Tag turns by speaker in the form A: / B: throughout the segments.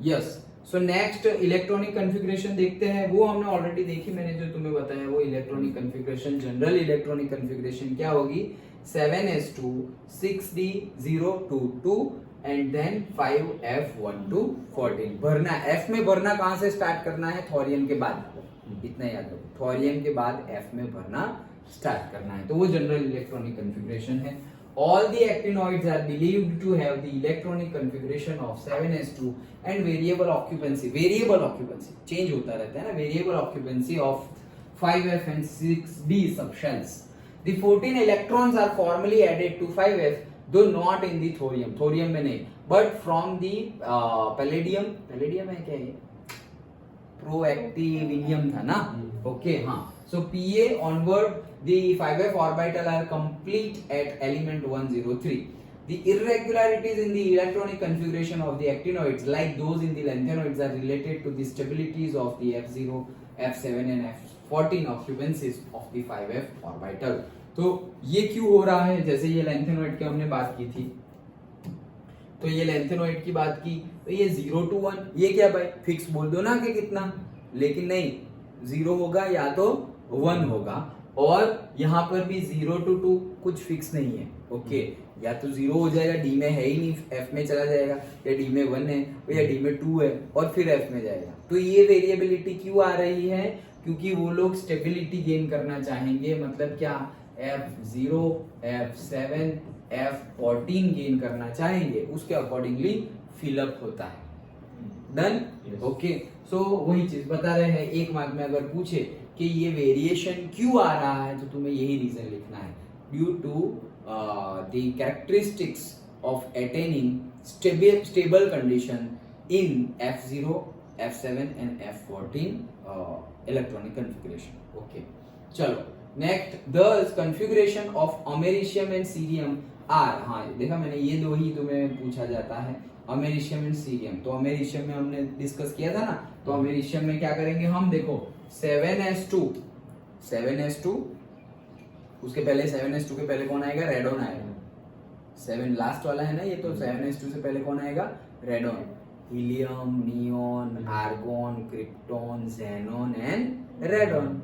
A: Yes, so next electronic configuration देखते हैं। वो हमने ऑलरेडी देखी, मैंने जो तुम्हें बताया वो electronic configuration, general electronic configuration क्या होगी, 7s2 6d022 and then 5f12 14। भरना, f में भरना कहां से स्टार्ट करना है, थोरियम के बाद, इतना याद रखो, थोरियम के बाद f में भरना स्टार्ट करना है। तो वो जनरल इलेक्ट्रॉनिक कॉन्फ़िगरेशन है। All the actinoids are believed to have the electronic configuration of 7s2 and variable occupancy change होता रहता है ना, variable occupancy of 5f and 6d subshells. The 14 electrons are formally added to 5f, though not in the thorium में नहीं, but from the palladium है क्या ये, proactinium था ना, ओके हाँ, so Pa onward the 5f orbital are complete at element 103. The irregularities in the electronic configuration of the actinoids, like those in the lanthanoids, are related to the stabilities of the F0, F7 and F14 occupancies of the 5f orbital. तो ये क्यों हो रहा है, जैसे ये lanthanoid की हमने बात की थी, तो ये लैंथेनोइड की बात की, तो ये 0 to 1, ये क्या भाई फिक्स बोल दो ना कि कितना, लेकिन नहीं, 0 होगा या तो 1 होगा, और यहाँ पर भी 0 to 2 कुछ फिक्स नहीं है, ओके, या तो 0 हो जाएगा, डी में है ही नहीं, एफ में चला जाएगा, या डी में 1 है या डी में 2 है और फिर एफ में जाएगा। तो ये वेरिएबिलिटी क्यों आ रही है, क्योंकि वो लोग स्टेबिलिटी गेन करना चाहेंगे, मतलब क्या, F0, F7, F14 गेन करना चाहेंगे, उसके अकॉर्डिंगली फिलअप होता है। डन, ओके, सो वही चीज बता रहे हैं, एक मार्क में अगर पूछे कि ये वेरिएशन क्यों आ रहा है, तो तुम्हें यही रीजन लिखना है, due to the characteristics of attaining stable condition in F0, F7 and F14 electronic configuration. Okay, चलो next, the configuration of americium and cerium are, हाँ देखा मैंने, ये दो ही तुम्हें पूछा जाता है, अमेरिशियम एंड सीरियम। तो अमेरिशियम में हमने डिस्कस किया था ना, तो अमेरिशियम में क्या करेंगे हम, देखो 7s2, उसके पहले 7s2 के पहले कौन आएगा, रेडोन आएगा, 7 लास्ट वाला है ना ये, तो 7s2 से पहले कौन आएगा, radon, helium, neon, argon, krypton, xenon and radon.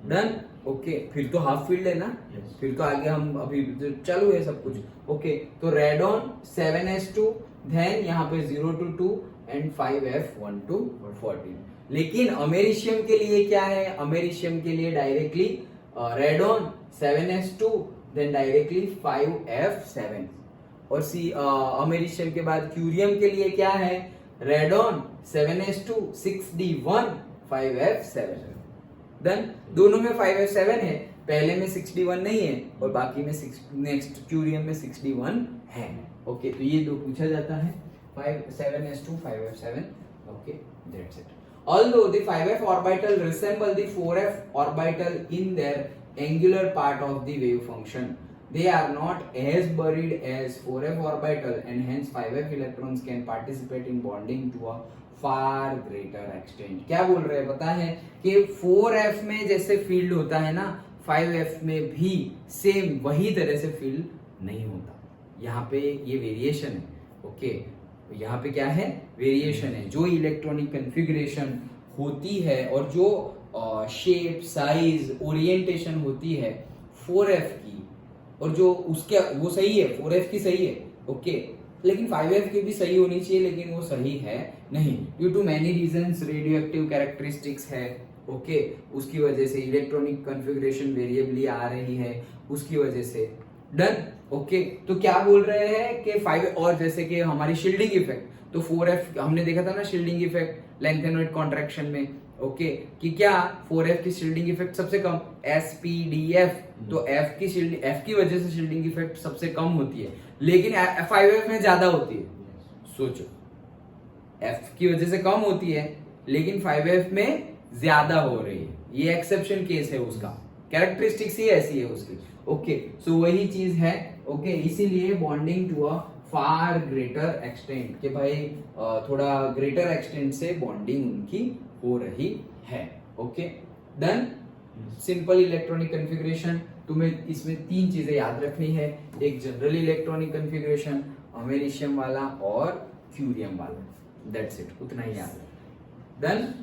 A: Done, okay, फिर तो हाफ फील्ड है ना, फिर तो आगे हम अभी चालू है सब कुछ, ओके, तो रेडोन 7s2, देन यहाँ पे 0 to 2 एंड 5f12 14। लेकिन अमेरिशियम के लिए क्या है, अमेरिशियम के लिए directly radon 7s2 then directly 5f7, और अमेरिशियम के बाद क्यूरियम के लिए क्या है, radon 7s2 6d1 5f7। Then दोनों में 5f7 है, पहले में 6d1 नहीं है और बाकी में नेक्स्ट क्यूरियम में 6d1 है। ओके, तो ये दो पूछा जाता है, 7s2 5f7। Okay, that's it. Although the 5f orbital resemble the 4f orbital in their angular part of the wave function, they are not as buried as 4f orbital, and hence 5f electrons can participate in bonding to a far greater extent। क्या बोल रहे हैं पता है कि 4f में जैसे field होता है ना, 5f में भी सेम वही तरह से फील्ड नहीं होता। यहाँ पे ये वेरिएशन है, ओके, यहाँ पे क्या है, वेरिएशन है, जो इलेक्ट्रॉनिक कॉन्फ़िगरेशन होती है और जो शेप, साइज, ओरिएंटेशन होती है 4f की, और जो उसके वो सही है, 4f की सही है, ओके, लेकिन 5f की भी सही होनी चाहिए, लेकिन वो सही है नहीं, due to many reasons, radioactive characteristics है, ओके, उसकी वजह से इलेक्ट्रॉनिक कॉन्फ़िगरेशन वेरिएबली आ रही है, उसकी वजह से। डन, ओके, तो क्या बोल रहे हैं कि 5, और जैसे कि हमारी शील्डिंग इफेक्ट, तो 4f हमने देखा था ना शील्डिंग इफेक्ट लैंथेनोइड कॉन्ट्रैक्शन में, ओके, कि क्या 4f की शील्डिंग इफेक्ट सबसे कम, SPDF, तो f की वजह से शील्डिंग इफेक्ट सबसे कम होती है, लेकिन 5f में ज्यादा होती है। सोचो, f की वजह से कम होती है लेकिन 5f में ज्यादा हो रही है, ये एक्सेप्शन केस है, उसका कैरेक्टरिस्टिक्स ही ऐसी है उसकी। ओके, सो वही चीज है, ओके, इसीलिए bonding to a far greater extent, कि भाई थोड़ा ग्रेटर एक्सटेंट से बॉन्डिंग उनकी हो रही है। Okay, done, simple electronic configuration. तुम्हें इसमें 3 चीजें याद रखनी है, एक जनरल इलेक्ट्रॉनिक कॉन्फ़िगरेशन, अमेरिशियम वाला और क्यूरियम वाला। दैट्स इट, उतना ही याद है। डन?